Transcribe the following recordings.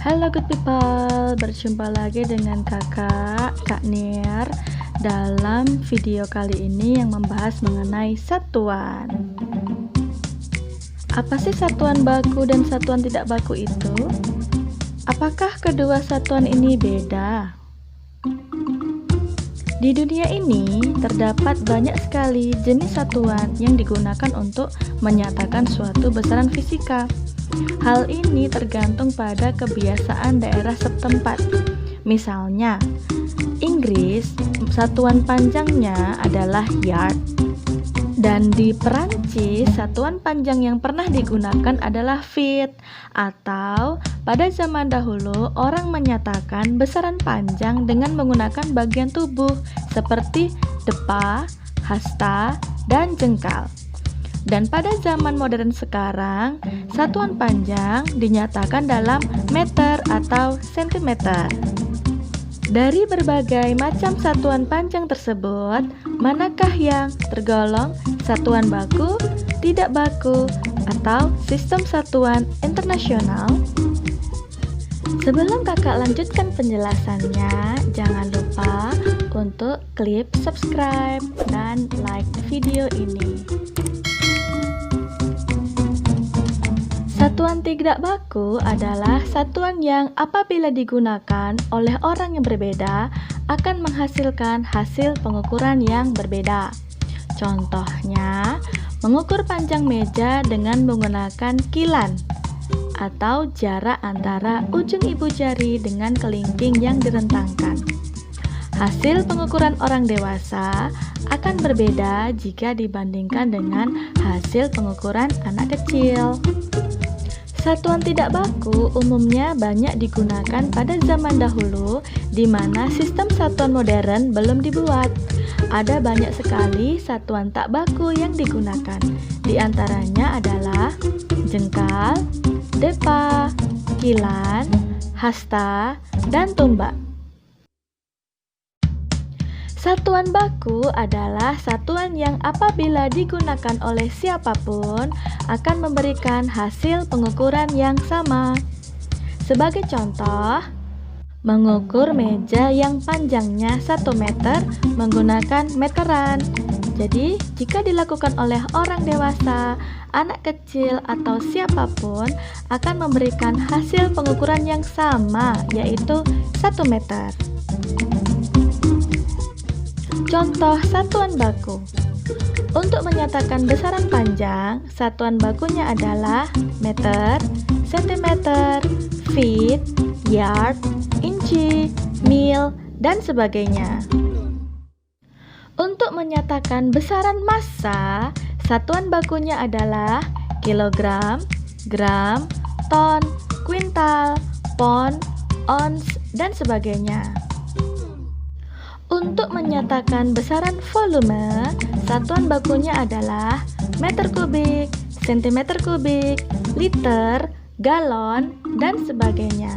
Halo good people, berjumpa lagi dengan Kak Nir dalam video kali ini yang membahas mengenai satuan. Apa sih satuan baku dan satuan tidak baku itu? Apakah kedua satuan ini beda? Di dunia ini terdapat banyak sekali jenis satuan yang digunakan untuk menyatakan suatu besaran fisika. Hal ini tergantung pada kebiasaan daerah setempat. Misalnya, Inggris satuan panjangnya adalah yard, dan di Perancis satuan panjang yang pernah digunakan adalah feet. Atau pada zaman dahulu orang menyatakan besaran panjang dengan menggunakan bagian tubuh seperti depa, hasta, dan jengkal. Dan pada zaman modern sekarang, satuan panjang dinyatakan dalam meter atau sentimeter. Dari berbagai macam satuan panjang tersebut, manakah yang tergolong satuan baku, tidak baku, atau sistem satuan internasional? Sebelum kakak lanjutkan penjelasannya, jangan lupa untuk klik subscribe dan like video ini. Satuan tidak baku adalah satuan yang apabila digunakan oleh orang yang berbeda akan menghasilkan hasil pengukuran yang berbeda. Contohnya, mengukur panjang meja dengan menggunakan kilan atau jarak antara ujung ibu jari dengan kelingking yang direntangkan. Hasil pengukuran orang dewasa akan berbeda jika dibandingkan dengan hasil pengukuran anak kecil. Satuan tidak baku umumnya banyak digunakan pada zaman dahulu di mana sistem satuan modern belum dibuat. Ada banyak sekali satuan tak baku yang digunakan. Di antaranya adalah jengkal, depa, kilan, hasta, dan tumbak. Satuan baku adalah satuan yang apabila digunakan oleh siapapun akan memberikan hasil pengukuran yang sama. Sebagai contoh, mengukur meja yang panjangnya 1 meter menggunakan meteran. Jadi, jika dilakukan oleh orang dewasa, anak kecil, atau siapapun akan memberikan hasil pengukuran yang sama, yaitu 1 meter. Contoh satuan baku. Untuk menyatakan besaran panjang, satuan bakunya adalah meter, sentimeter, feet, yard, inci, mil, dan sebagainya. Untuk menyatakan besaran massa, satuan bakunya adalah kilogram, gram, ton, kuintal, pon, ons, dan sebagainya. Untuk menyatakan besaran volume, satuan bakunya adalah meter kubik, sentimeter kubik, liter, galon, dan sebagainya.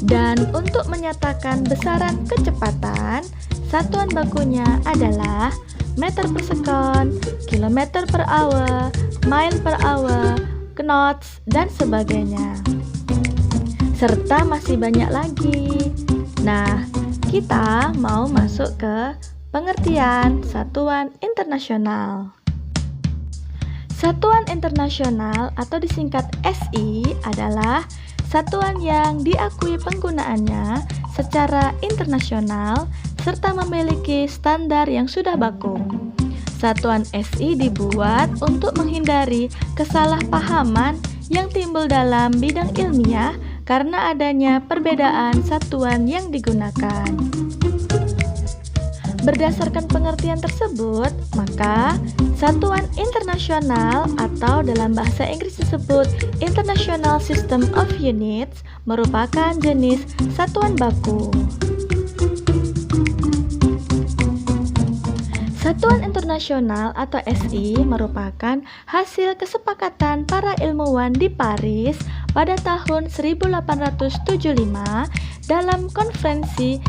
Dan untuk menyatakan besaran kecepatan, satuan bakunya adalah meter per sekon, kilometer per hour, mile per hour, knots, dan sebagainya. Serta masih banyak lagi. Nah, kita mau masuk ke pengertian satuan internasional. Satuan internasional atau disingkat SI adalah satuan yang diakui penggunaannya secara internasional serta memiliki standar yang sudah baku. Satuan SI dibuat untuk menghindari kesalahpahaman yang timbul dalam bidang ilmiah karena adanya perbedaan satuan yang digunakan. Berdasarkan pengertian tersebut, maka satuan internasional atau dalam bahasa Inggris disebut International System of Units merupakan jenis satuan baku. Satuan internasional atau SI merupakan hasil kesepakatan para ilmuwan di Paris pada tahun 1875 dalam konferensi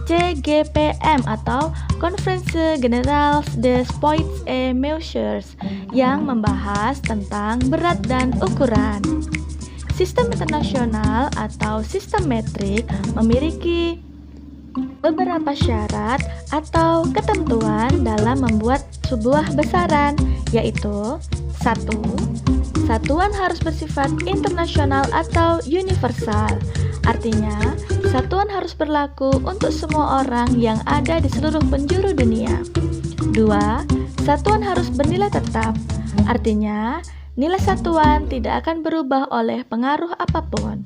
CGPM atau Conference Générale des Poids et Mesures yang membahas tentang berat dan ukuran. Sistem internasional atau sistem metrik memiliki beberapa syarat atau ketentuan dalam membuat sebuah besaran, yaitu: 1. Satuan harus bersifat internasional atau universal. Artinya, satuan harus berlaku untuk semua orang yang ada di seluruh penjuru dunia. 2. Satuan harus bernilai tetap. Artinya, nilai satuan tidak akan berubah oleh pengaruh apapun.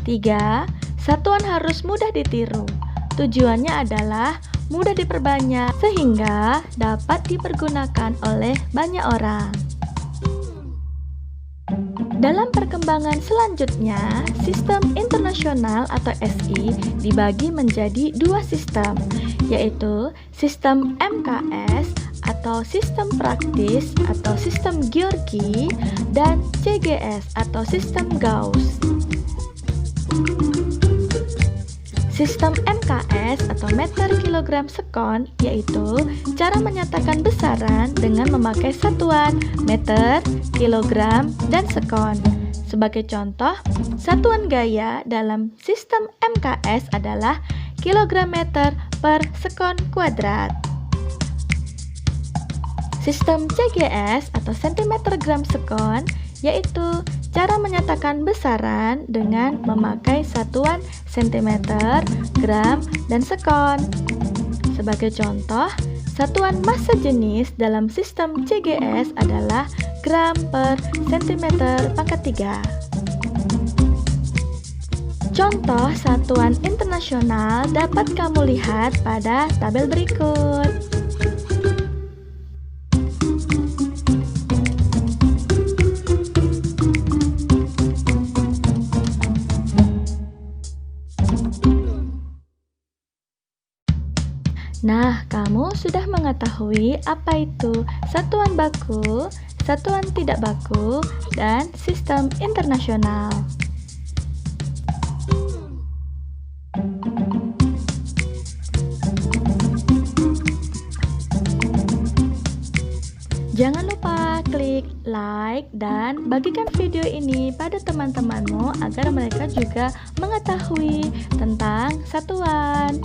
3. Satuan harus mudah ditiru. Tujuannya adalah mudah diperbanyak sehingga dapat dipergunakan oleh banyak orang. Dalam perkembangan selanjutnya, sistem internasional atau SI dibagi menjadi dua sistem, yaitu sistem MKS atau sistem praktis atau sistem Georgi dan CGS atau sistem Gauss. Sistem MKS atau meter kilogram sekon yaitu cara menyatakan besaran dengan memakai satuan meter, kilogram, dan sekon. Sebagai contoh, satuan gaya dalam sistem MKS adalah kilogram meter per sekon kuadrat. Sistem CGS atau centimeter gram sekon yaitu cara menyatakan besaran dengan memakai satuan sentimeter, gram, dan sekon. Sebagai contoh, satuan massa jenis dalam sistem CGS adalah gram per sentimeter pangkat 3. Contoh satuan internasional dapat kamu lihat pada tabel berikut. Nah, kamu sudah mengetahui apa itu satuan baku, satuan tidak baku, dan sistem internasional. Jangan lupa klik like dan bagikan video ini pada teman-temanmu agar mereka juga mengetahui tentang satuan.